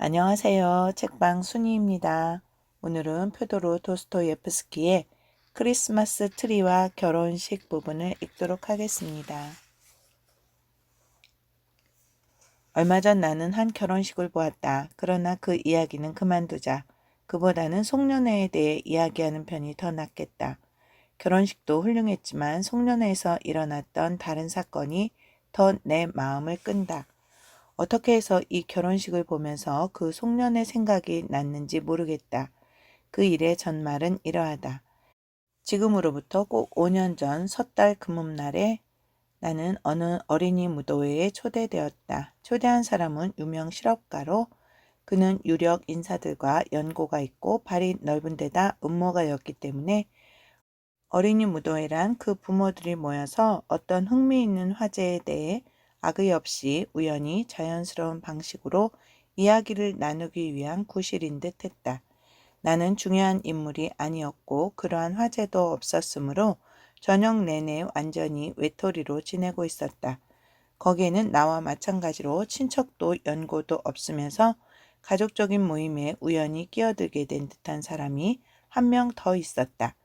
안녕하세요. 책방 순이입니다. 오늘은 표도로 도스토예프스키의 크리스마스 트리와 결혼식 부분을 읽도록 하겠습니다. 얼마 전 나는 한 결혼식을 보았다. 그러나 그 이야기는 그만두자. 그보다는 송년회에 대해 이야기하는 편이 더 낫겠다. 결혼식도 훌륭했지만 송년회에서 일어났던 다른 사건이 더 내 마음을 끈다. 어떻게 해서 이 결혼식을 보면서 그 송년회 생각이 났는지 모르겠다. 그 일의 전말은 이러하다. 지금으로부터 꼭 5년 전 섣달 금음날에 나는 어느 어린이 무도회에 초대되었다. 초대한 사람은 유명 실업가로 그는 유력 인사들과 연고가 있고 발이 넓은 데다 음모가였기 때문에 어린이 무도회란 그 부모들이 모여서 어떤 흥미있는 화제에 대해 악의 없이 우연히 자연스러운 방식으로 이야기를 나누기 위한 구실인 듯 했다. 나는 중요한 인물이 아니었고 그러한 화제도 없었으므로 저녁 내내 완전히 외톨이로 지내고 있었다. 거기에는 나와 마찬가지로 친척도 연고도 없으면서 가족적인 모임에 우연히 끼어들게 된 듯한 사람이 한 명 더 있었다.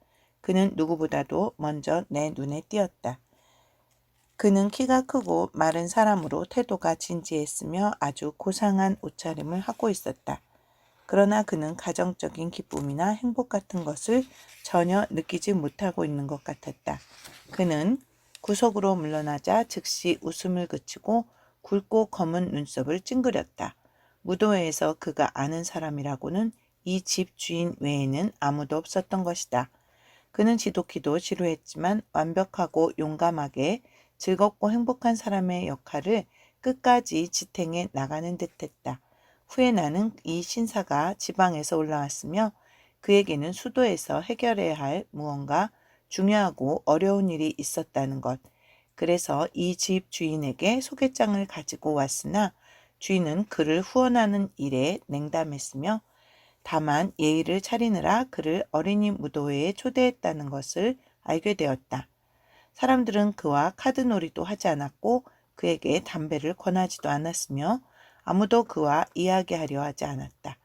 그는 누구보다도 먼저 내 눈에 띄었다. 그는 키가 크고 마른 사람으로 태도가 진지했으며 아주 고상한 옷차림을 하고 있었다. 그러나 그는 가정적인 기쁨이나 행복 같은 것을 전혀 느끼지 못하고 있는 것 같았다. 그는 구석으로 물러나자 즉시 웃음을 그치고 굵고 검은 눈썹을 찡그렸다. 무도회에서 그가 아는 사람이라고는 이 집 주인 외에는 아무도 없었던 것이다. 그는 지독히도 지루했지만 완벽하고 용감하게 즐겁고 행복한 사람의 역할을 끝까지 지탱해 나가는 듯했다. 후에 나는 이 신사가 지방에서 올라왔으며 그에게는 수도에서 해결해야 할 무언가 중요하고 어려운 일이 있었다는 것. 그래서 이 집 주인에게 소개장을 가지고 왔으나 주인은 그를 후원하는 일에 냉담했으며 다만 예의를 차리느라 그를 어린이 무도회에 초대했다는 것을 알게 되었다. 사람들은 그와 카드놀이도 하지 않았고 그에게 담배를 권하지도 않았으며 아무도 그와 이야기하려 하지 않았다.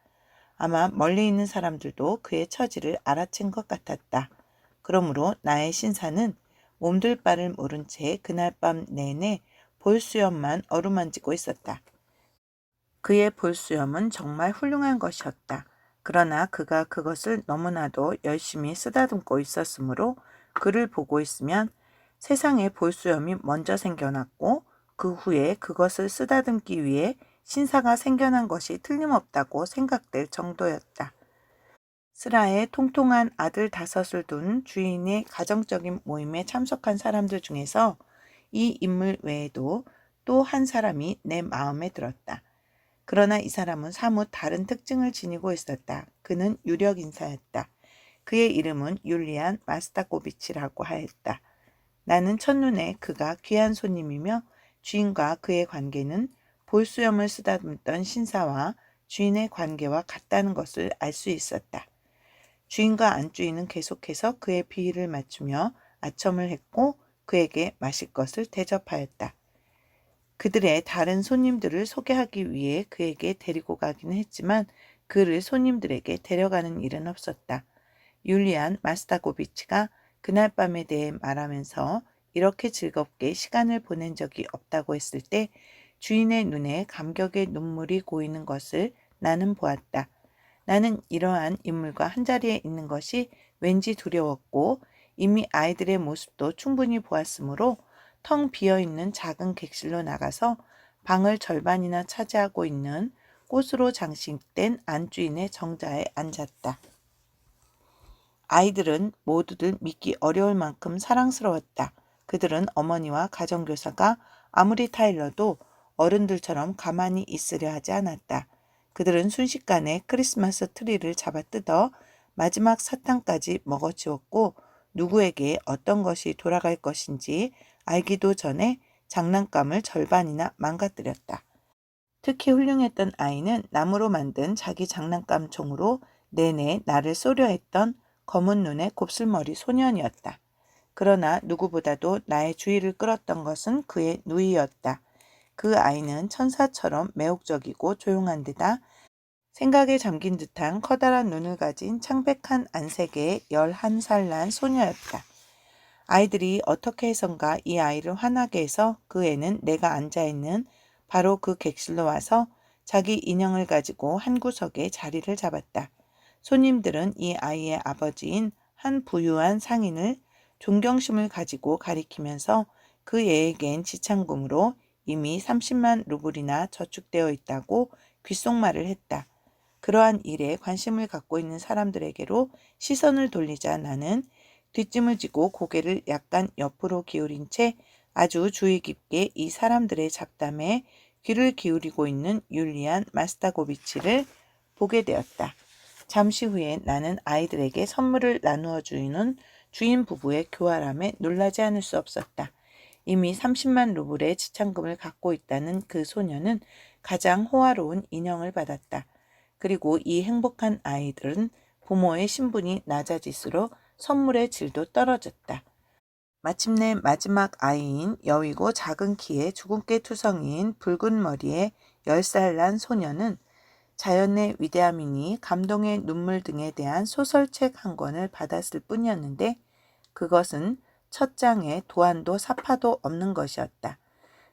아마 멀리 있는 사람들도 그의 처지를 알아챈 것 같았다. 그러므로 나의 신사는 몸둘 바를 모른 채 그날 밤 내내 볼수염만 어루만지고 있었다. 그의 볼수염은 정말 훌륭한 것이었다. 그러나 그가 그것을 너무나도 열심히 쓰다듬고 있었으므로 그를 보고 있으면 세상에 볼수염이 먼저 생겨났고 그 후에 그것을 쓰다듬기 위해 신사가 생겨난 것이 틀림없다고 생각될 정도였다. 스라의 통통한 아들 5을 둔 주인의 가정적인 모임에 참석한 사람들 중에서 이 인물 외에도 또 한 사람이 내 마음에 들었다. 그러나 이 사람은 사뭇 다른 특징을 지니고 있었다. 그는 유력 인사였다. 그의 이름은 율리안 마스타코비치라고 하였다. 나는 첫눈에 그가 귀한 손님이며 주인과 그의 관계는 볼수염을 쓰다듬던 신사와 주인의 관계와 같다는 것을 알 수 있었다. 주인과 안주인은 계속해서 그의 비위를 맞추며 아첨을 했고 그에게 마실 것을 대접하였다. 그들의 다른 손님들을 소개하기 위해 그에게 데리고 가기는 했지만 그를 손님들에게 데려가는 일은 없었다. 율리안 마스타고비치가 그날 밤에 대해 말하면서 이렇게 즐겁게 시간을 보낸 적이 없다고 했을 때 주인의 눈에 감격의 눈물이 고이는 것을 나는 보았다. 나는 이러한 인물과 한자리에 있는 것이 왠지 두려웠고 이미 아이들의 모습도 충분히 보았으므로 텅 비어있는 작은 객실로 나가서 방을 절반이나 차지하고 있는 꽃으로 장식된 안주인의 정자에 앉았다. 아이들은 모두들 믿기 어려울 만큼 사랑스러웠다. 그들은 어머니와 가정교사가 아무리 타일러도 어른들처럼 가만히 있으려 하지 않았다. 그들은 순식간에 크리스마스 트리를 잡아 뜯어 마지막 사탕까지 먹어치웠고 누구에게 어떤 것이 돌아갈 것인지 알기도 전에 장난감을 절반이나 망가뜨렸다. 특히 훌륭했던 아이는 나무로 만든 자기 장난감 총으로 내내 나를 쏘려 했던 검은 눈의 곱슬머리 소년이었다. 그러나 누구보다도 나의 주의를 끌었던 것은 그의 누이였다. 그 아이는 천사처럼 매혹적이고 조용한 데다 생각에 잠긴 듯한 커다란 눈을 가진 창백한 안색의 11살 난 소녀였다. 아이들이 어떻게 해선가 이 아이를 화나게 해서 그 애는 내가 앉아있는 바로 그 객실로 와서 자기 인형을 가지고 한 구석에 자리를 잡았다. 손님들은 이 아이의 아버지인 한 부유한 상인을 존경심을 가지고 가리키면서 그 애에겐 지창금으로 이미 30만 루블이나 저축되어 있다고 귓속말을 했다. 그러한 일에 관심을 갖고 있는 사람들에게로 시선을 돌리자 나는 뒷짐을 지고 고개를 약간 옆으로 기울인 채 아주 주의 깊게 이 사람들의 잡담에 귀를 기울이고 있는 율리안 마스타고비치를 보게 되었다. 잠시 후에 나는 아이들에게 선물을 나누어 주는 주인 부부의 교활함에 놀라지 않을 수 없었다. 이미 30만 루블의 지참금을 갖고 있다는 그 소녀는 가장 호화로운 인형을 받았다. 그리고 이 행복한 아이들은 부모의 신분이 낮아질수록 선물의 질도 떨어졌다. 마침내 마지막 아이인 여위고 작은 키에 주근깨 투성이인 붉은 머리의 10살 난 소녀는 자연의 위대함이니 감동의 눈물 등에 대한 소설책 한 권을 받았을 뿐이었는데 그것은 첫 장에 도안도 사파도 없는 것이었다.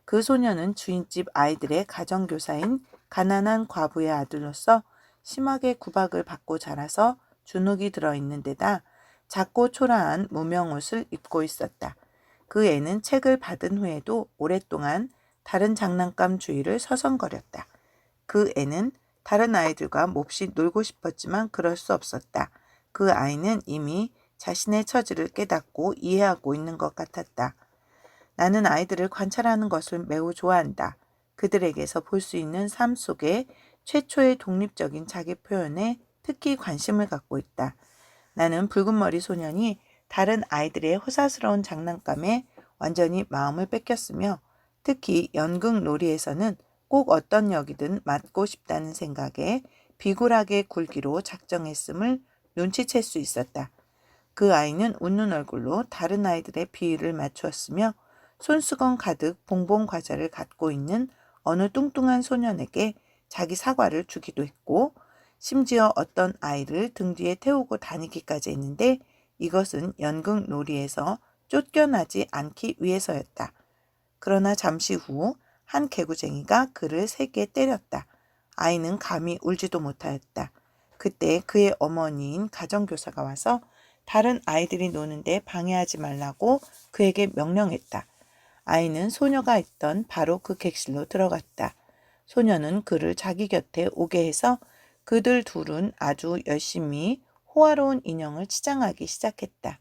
그 소녀는 주인집 아이들의 가정교사인 가난한 과부의 아들로서 심하게 구박을 받고 자라서 주눅이 들어있는 데다 작고 초라한 무명옷을 입고 있었다. 그 애는 책을 받은 후에도 오랫동안 다른 장난감 주위를 서성거렸다. 그 애는 다른 아이들과 몹시 놀고 싶었지만 그럴 수 없었다. 그 아이는 이미 자신의 처지를 깨닫고 이해하고 있는 것 같았다. 나는 아이들을 관찰하는 것을 매우 좋아한다. 그들에게서 볼 수 있는 삶 속의 최초의 독립적인 자기 표현에 특히 관심을 갖고 있다. 나는 붉은 머리 소년이 다른 아이들의 호사스러운 장난감에 완전히 마음을 뺏겼으며 특히 연극 놀이에서는 꼭 어떤 역이든 맡고 싶다는 생각에 비굴하게 굴기로 작정했음을 눈치챌 수 있었다. 그 아이는 웃는 얼굴로 다른 아이들의 비위를 맞추었으며 손수건 가득 봉봉 과자를 갖고 있는 어느 뚱뚱한 소년에게 자기 사과를 주기도 했고 심지어 어떤 아이를 등 뒤에 태우고 다니기까지 했는데 이것은 연극 놀이에서 쫓겨나지 않기 위해서였다. 그러나 잠시 후 한 개구쟁이가 그를 세게 때렸다. 아이는 감히 울지도 못하였다. 그때 그의 어머니인 가정교사가 와서 다른 아이들이 노는데 방해하지 말라고 그에게 명령했다. 아이는 소녀가 있던 바로 그 객실로 들어갔다. 소녀는 그를 자기 곁에 오게 해서 그들 둘은 아주 열심히 호화로운 인형을 치장하기 시작했다.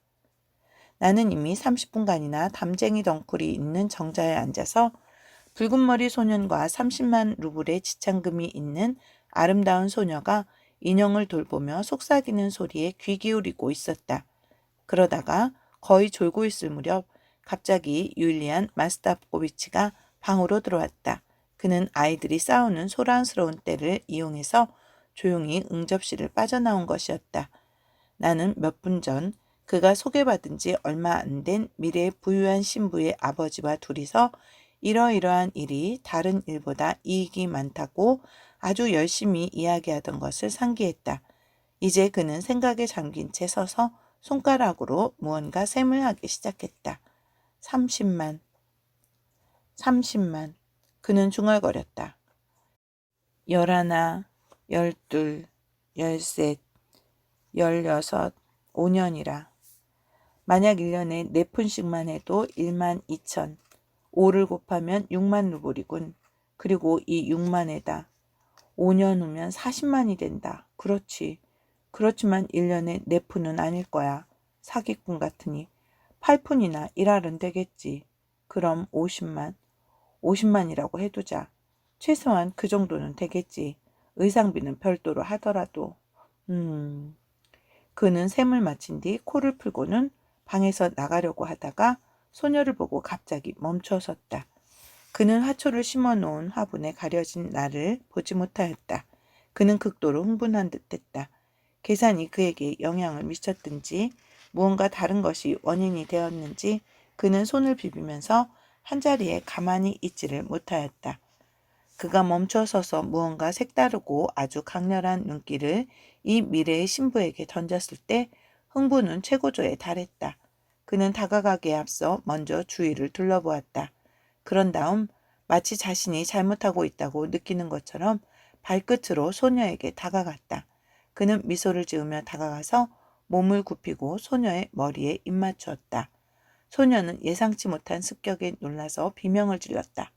나는 이미 30분간이나 담쟁이 덩쿨이 있는 정자에 앉아서 붉은 머리 소년과 30만 루블의 지참금이 있는 아름다운 소녀가 인형을 돌보며 속삭이는 소리에 귀 기울이고 있었다. 그러다가 거의 졸고 있을 무렵 갑자기 율리안 마스타코비치가 방으로 들어왔다. 그는 아이들이 싸우는 소란스러운 때를 이용해서 조용히 응접실을 빠져나온 것이었다. 나는 몇 분 전 그가 소개받은 지 얼마 안 된 미래 부유한 신부의 아버지와 둘이서 이러이러한 일이 다른 일보다 이익이 많다고 아주 열심히 이야기하던 것을 상기했다. 이제 그는 생각에 잠긴 채 서서 손가락으로 무언가 셈을 하기 시작했다. 30만, 30만. 그는 중얼거렸다. 11, 12, 13, 16, 5년이라. 만약 1년에 4푼씩만 해도 1만 2천. 5를 곱하면 6만 루블이군. 그리고 이 6만에다 5년 후면 40만이 된다. 그렇지. 그렇지만 1년에 4푼은 아닐 거야. 사기꾼 같으니. 8푼이나 1알은 되겠지. 그럼 50만. 50만이라고 해두자. 최소한 그 정도는 되겠지. 의상비는 별도로 하더라도. 그는 셈을 마친 뒤 코를 풀고는 방에서 나가려고 하다가 소녀를 보고 갑자기 멈춰섰다. 그는 화초를 심어놓은 화분에 가려진 나를 보지 못하였다. 그는 극도로 흥분한 듯했다. 계산이 그에게 영향을 미쳤든지 무언가 다른 것이 원인이 되었는지 그는 손을 비비면서 한자리에 가만히 있지를 못하였다. 그가 멈춰서서 무언가 색다르고 아주 강렬한 눈길을 이 미래의 신부에게 던졌을 때 흥부는 최고조에 달했다. 그는 다가가기에 앞서 먼저 주위를 둘러보았다. 그런 다음 마치 자신이 잘못하고 있다고 느끼는 것처럼 발끝으로 소녀에게 다가갔다. 그는 미소를 지으며 다가가서 몸을 굽히고 소녀의 머리에 입맞추었다. 소녀는 예상치 못한 습격에 놀라서 비명을 질렀다.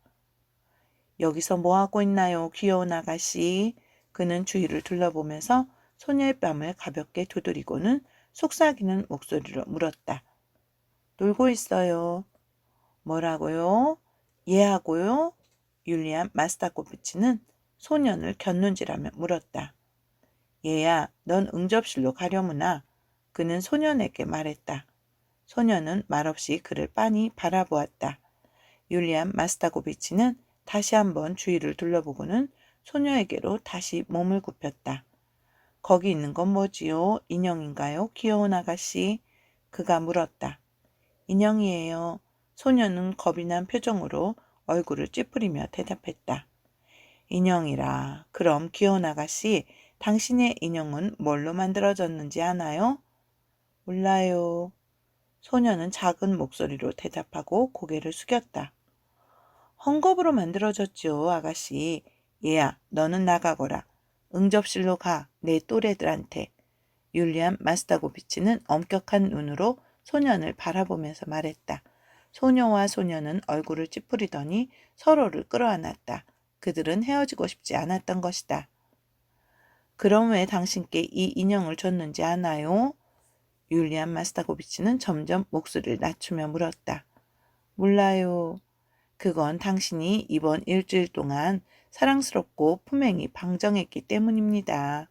여기서 뭐하고 있나요, 귀여운 아가씨? 그는 주위를 둘러보면서 소녀의 뺨을 가볍게 두드리고는 속삭이는 목소리로 물었다. 놀고 있어요. 뭐라고요? 얘하고요? 율리안 마스타코비치는 소년을 곁눈질하며 물었다. 얘야, 넌 응접실로 가려무나? 그는 소년에게 말했다. 소년은 말없이 그를 빤히 바라보았다. 율리안 마스타코비치는 다시 한번 주위를 둘러보고는 소녀에게로 다시 몸을 굽혔다. 거기 있는 건 뭐지요? 인형인가요? 귀여운 아가씨? 그가 물었다. 인형이에요. 소녀는 겁이 난 표정으로 얼굴을 찌푸리며 대답했다. 인형이라. 그럼 귀여운 아가씨, 당신의 인형은 뭘로 만들어졌는지 아나요? 몰라요. 소녀는 작은 목소리로 대답하고 고개를 숙였다. 헝겊으로 만들어졌죠, 아가씨. 얘야, 너는 나가거라. 응접실로 가, 내 또래들한테. 율리안 마스타고비치는 엄격한 눈으로 소년을 바라보면서 말했다. 소녀와 소녀는 얼굴을 찌푸리더니 서로를 끌어안았다. 그들은 헤어지고 싶지 않았던 것이다. 그럼 왜 당신께 이 인형을 줬는지 아나요? 율리안 마스타고비치는 점점 목소리를 낮추며 물었다. 몰라요. 그건 당신이 이번 일주일 동안 사랑스럽고 품행이 방정했기 때문입니다.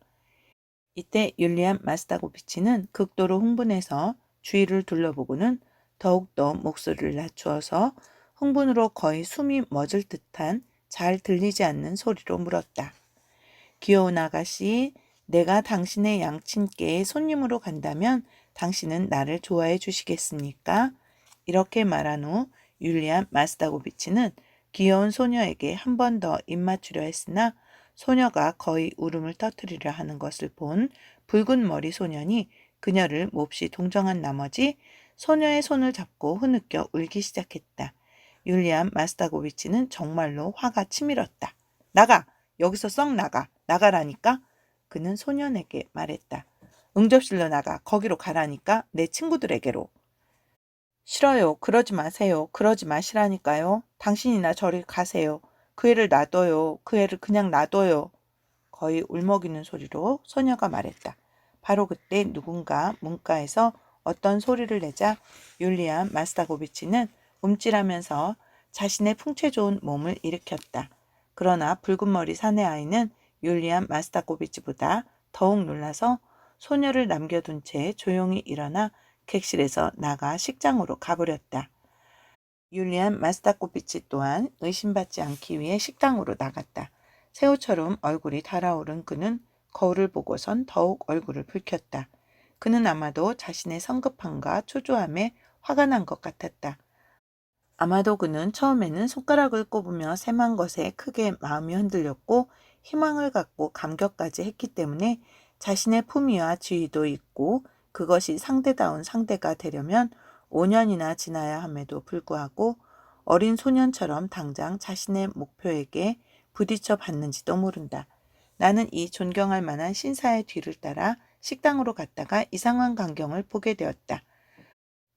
이때 율리안 마스타고비치는 극도로 흥분해서 주위를 둘러보고는 더욱더 목소리를 낮추어서 흥분으로 거의 숨이 멎을 듯한 잘 들리지 않는 소리로 물었다. 귀여운 아가씨, 내가 당신의 양친께의 손님으로 간다면 당신은 나를 좋아해 주시겠습니까? 이렇게 말한 후 율리안 마스타고비치는 귀여운 소녀에게 한 번 더 입맞추려 했으나 소녀가 거의 울음을 터뜨리려 하는 것을 본 붉은 머리 소년이 그녀를 몹시 동정한 나머지 소녀의 손을 잡고 흐느껴 울기 시작했다. 율리안 마스타고비치는 정말로 화가 치밀었다. 나가! 여기서 썩 나가! 나가라니까? 그는 소년에게 말했다. 응접실로 나가. 거기로 가라니까. 내 친구들에게로. 싫어요. 그러지 마세요. 그러지 마시라니까요. 당신이나 저리 가세요. 그 애를 놔둬요. 그 애를 그냥 놔둬요. 거의 울먹이는 소리로 소녀가 말했다. 바로 그때 누군가 문가에서 어떤 소리를 내자 율리안 마스타고비치는 움찔하면서 자신의 풍채 좋은 몸을 일으켰다. 그러나 붉은 머리 사내 아이는 율리안 마스타고비치보다 더욱 놀라서 소녀를 남겨둔 채 조용히 일어나 객실에서 나가 식장으로 가버렸다. 율리안 마스타코비치 또한 의심받지 않기 위해 식당으로 나갔다. 새우처럼 얼굴이 달아오른 그는 거울을 보고선 더욱 얼굴을 붉혔다. 그는 아마도 자신의 성급함과 초조함에 화가 난 것 같았다. 아마도 그는 처음에는 손가락을 꼽으며 셈한 것에 크게 마음이 흔들렸고 희망을 갖고 감격까지 했기 때문에 자신의 품위와 지위도 있고 그것이 상대다운 상대가 되려면 5년이나 지나야 함에도 불구하고 어린 소년처럼 당장 자신의 목표에게 부딪혀 봤는지도 모른다. 나는 이 존경할 만한 신사의 뒤를 따라 식당으로 갔다가 이상한 광경을 보게 되었다.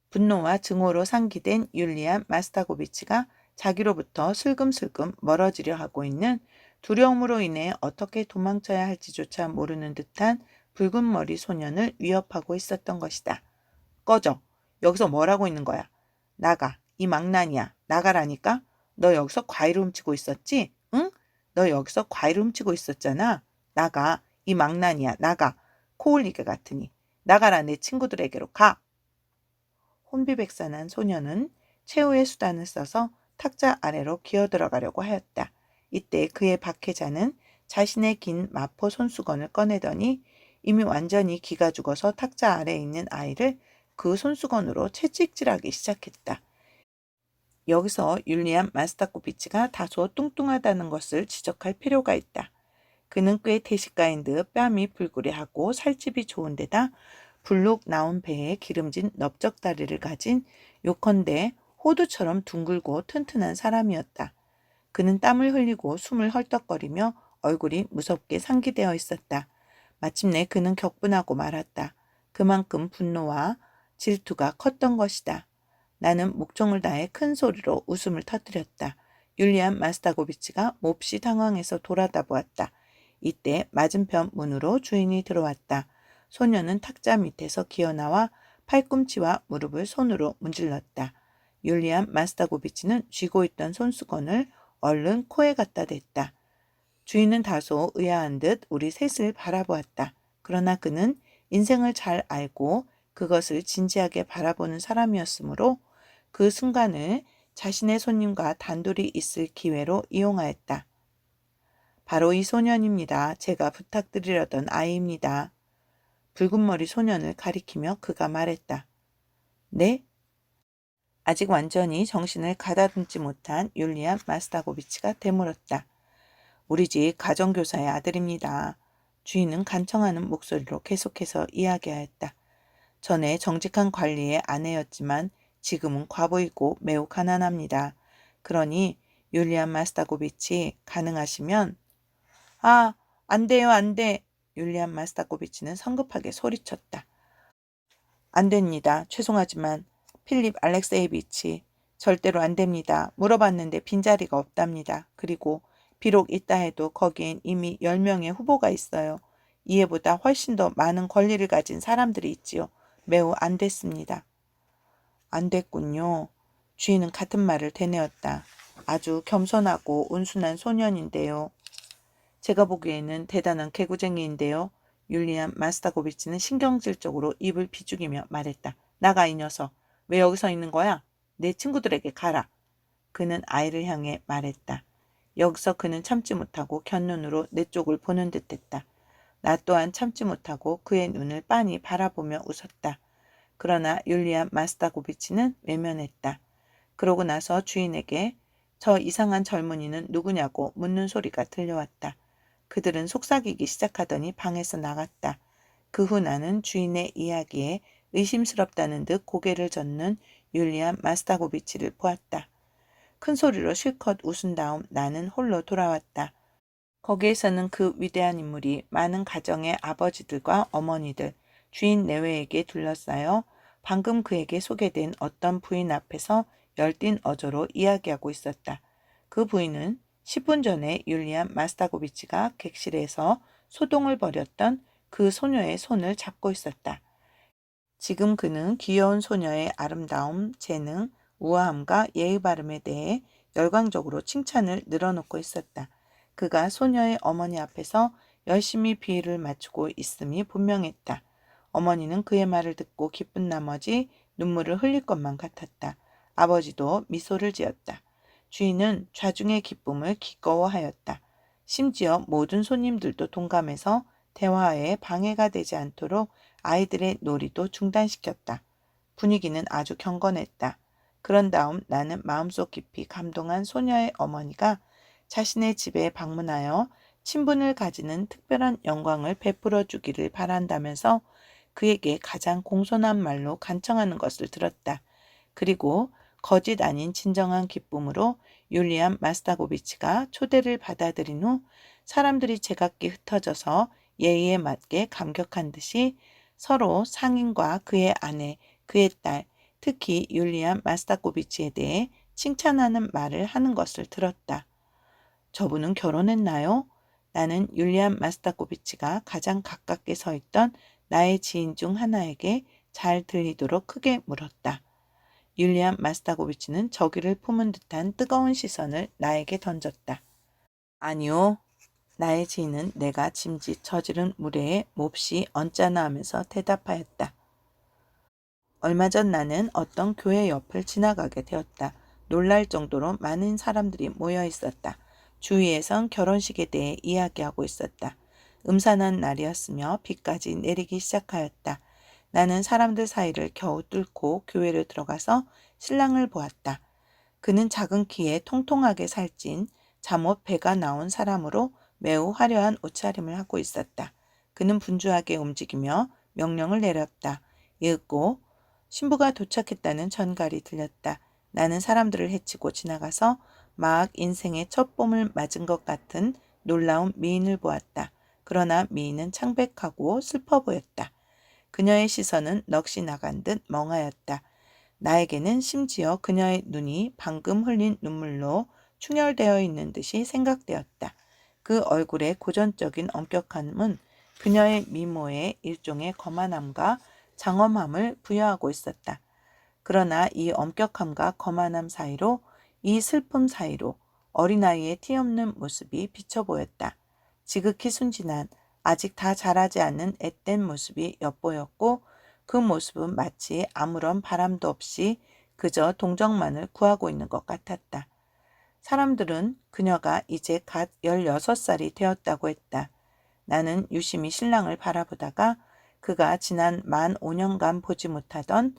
분노와 증오로 상기된 율리안 마스타고비치가 자기로부터 슬금슬금 멀어지려 하고 있는 두려움으로 인해 어떻게 도망쳐야 할지조차 모르는 듯한 붉은 머리 소년을 위협하고 있었던 것이다. 꺼져. 여기서 뭘 하고 있는 거야? 나가. 이 망나니야. 나가라니까? 너 여기서 과일 훔치고 있었지? 응? 너 여기서 과일 훔치고 있었잖아. 나가. 이 망나니야. 나가. 코올리게 같으니. 나가라 내 친구들에게로 가. 혼비백산한 소녀는 최후의 수단을 써서 탁자 아래로 기어들어가려고 하였다. 이때 그의 박해자는 자신의 긴 마포 손수건을 꺼내더니 이미 완전히 기가 죽어서 탁자 아래에 있는 아이를 그 손수건으로 채찍질하기 시작했다. 여기서 율리안 마스타코비치가 다소 뚱뚱하다는 것을 지적할 필요가 있다. 그는 꽤 대식가인 듯 뺨이 불구레하고 살집이 좋은 데다 불룩 나온 배에 기름진 넓적다리를 가진 요컨대 호두처럼 둥글고 튼튼한 사람이었다. 그는 땀을 흘리고 숨을 헐떡거리며 얼굴이 무섭게 상기되어 있었다. 마침내 그는 격분하고 말았다. 그만큼 분노와 질투가 컸던 것이다. 나는 목청을 다해 큰 소리로 웃음을 터뜨렸다. 율리안 마스타고비치가 몹시 당황해서 돌아다 보았다. 이때 맞은편 문으로 주인이 들어왔다. 소녀는 탁자 밑에서 기어나와 팔꿈치와 무릎을 손으로 문질렀다. 율리안 마스타고비치는 쥐고 있던 손수건을 얼른 코에 갖다 댔다. 주인은 다소 의아한 듯 우리 셋을 바라보았다. 그러나 그는 인생을 잘 알고 그것을 진지하게 바라보는 사람이었으므로 그 순간을 자신의 손님과 단둘이 있을 기회로 이용하였다. 바로 이 소년입니다. 제가 부탁드리려던 아이입니다. 붉은 머리 소년을 가리키며 그가 말했다. 네? 아직 완전히 정신을 가다듬지 못한 율리안 마스타고비치가 되물었다. 우리 집 가정교사의 아들입니다. 주인은 간청하는 목소리로 계속해서 이야기하였다. 전에 정직한 관리의 아내였지만 지금은 과부이고 매우 가난합니다. 그러니 율리안 마스타고비치 가능하시면 안 돼요, 안 돼. 율리안 마스타고비치는 성급하게 소리쳤다. 안 됩니다. 죄송하지만 필립 알렉세이비치 절대로 안 됩니다. 물어봤는데 빈자리가 없답니다. 그리고 비록 있다 해도 거기엔 이미 10명의 후보가 있어요. 이해보다 훨씬 더 많은 권리를 가진 사람들이 있지요. 매우 안 됐습니다. 안 됐군요. 주인은 같은 말을 되뇌었다. 아주 겸손하고 온순한 소년인데요. 제가 보기에는 대단한 개구쟁이인데요. 율리안 마스타고비치는 신경질적으로 입을 비죽이며 말했다. 나가 이 녀석. 왜 여기 서 있는 거야? 내 친구들에게 가라. 그는 아이를 향해 말했다. 여기서 그는 참지 못하고 곁눈으로 내 쪽을 보는 듯했다. 나 또한 참지 못하고 그의 눈을 빤히 바라보며 웃었다. 그러나 율리안 마스타고비치는 외면했다. 그러고 나서 주인에게 저 이상한 젊은이는 누구냐고 묻는 소리가 들려왔다. 그들은 속삭이기 시작하더니 방에서 나갔다. 그 후 나는 주인의 이야기에 의심스럽다는 듯 고개를 젓는 율리안 마스타고비치를 보았다. 큰 소리로 실컷 웃은 다음 나는 홀로 돌아왔다. 거기에서는 그 위대한 인물이 많은 가정의 아버지들과 어머니들, 주인 내외에게 둘러싸여 방금 그에게 소개된 어떤 부인 앞에서 열띤 어조로 이야기하고 있었다. 그 부인은 10분 전에 율리안 마스타고비치가 객실에서 소동을 벌였던 그 소녀의 손을 잡고 있었다. 지금 그는 귀여운 소녀의 아름다움, 재능, 우아함과 예의 바름에 대해 열광적으로 칭찬을 늘어놓고 있었다. 그가 소녀의 어머니 앞에서 열심히 비위를 맞추고 있음이 분명했다. 어머니는 그의 말을 듣고 기쁜 나머지 눈물을 흘릴 것만 같았다. 아버지도 미소를 지었다. 주인은 좌중의 기쁨을 기꺼워하였다. 심지어 모든 손님들도 동감해서 대화에 방해가 되지 않도록 아이들의 놀이도 중단시켰다. 분위기는 아주 경건했다. 그런 다음 나는 마음속 깊이 감동한 소녀의 어머니가 자신의 집에 방문하여 친분을 가지는 특별한 영광을 베풀어 주기를 바란다면서 그에게 가장 공손한 말로 간청하는 것을 들었다. 그리고 거짓 아닌 진정한 기쁨으로 율리안 마스타고비치가 초대를 받아들인 후 사람들이 제각기 흩어져서 예의에 맞게 감격한 듯이 서로 상인과 그의 아내, 그의 딸, 특히 율리안 마스타코비치에 대해 칭찬하는 말을 하는 것을 들었다. 저분은 결혼했나요? 나는 율리안 마스타코비치가 가장 가깝게 서 있던 나의 지인 중 하나에게 잘 들리도록 크게 물었다. 율리안 마스타고비치는 저기를 품은 듯한 뜨거운 시선을 나에게 던졌다. 아니요. 나의 지인은 내가 짐짓 저지른 무례에 몹시 언짢아 하면서 대답하였다. 얼마 전 나는 어떤 교회 옆을 지나가게 되었다. 놀랄 정도로 많은 사람들이 모여 있었다. 주위에선 결혼식에 대해 이야기하고 있었다. 음산한 날이었으며 비까지 내리기 시작하였다. 나는 사람들 사이를 겨우 뚫고 교회를 들어가서 신랑을 보았다. 그는 작은 키에 통통하게 살찐 잠옷 배가 나온 사람으로 매우 화려한 옷차림을 하고 있었다. 그는 분주하게 움직이며 명령을 내렸다. 이윽고 신부가 도착했다는 전갈이 들렸다. 나는 사람들을 헤치고 지나가서 막 인생의 첫 봄을 맞은 것 같은 놀라운 미인을 보았다. 그러나 미인은 창백하고 슬퍼 보였다. 그녀의 시선은 넋이 나간 듯 멍하였다. 나에게는 심지어 그녀의 눈이 방금 흘린 눈물로 충혈되어 있는 듯이 생각되었다. 그 얼굴의 고전적인 엄격함은 그녀의 미모에 일종의 거만함과 장엄함을 부여하고 있었다. 그러나 이 엄격함과 거만함 사이로, 이 슬픔 사이로 어린아이의 티없는 모습이 비쳐 보였다. 지극히 순진한, 아직 다 자라지 않은 앳된 모습이 엿보였고, 그 모습은 마치 아무런 바람도 없이 그저 동정만을 구하고 있는 것 같았다. 사람들은 그녀가 이제 갓 16살이 되었다고 했다. 나는 유심히 신랑을 바라보다가 그가 지난 만 5년간 보지 못하던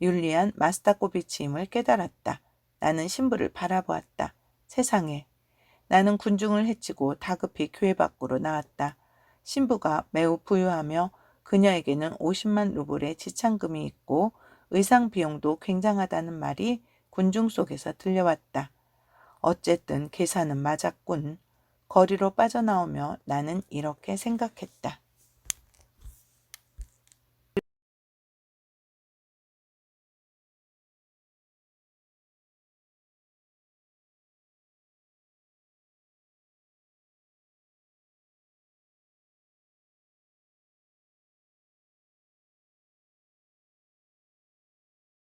율리안 마스타코비치임을 깨달았다. 나는 신부를 바라보았다. 세상에. 나는 군중을 헤치고 다급히 교회 밖으로 나왔다. 신부가 매우 부유하며 그녀에게는 50만 루블의 지참금이 있고 의상 비용도 굉장하다는 말이 군중 속에서 들려왔다. 어쨌든 계산은 맞았군. 거리로 빠져나오며 나는 이렇게 생각했다.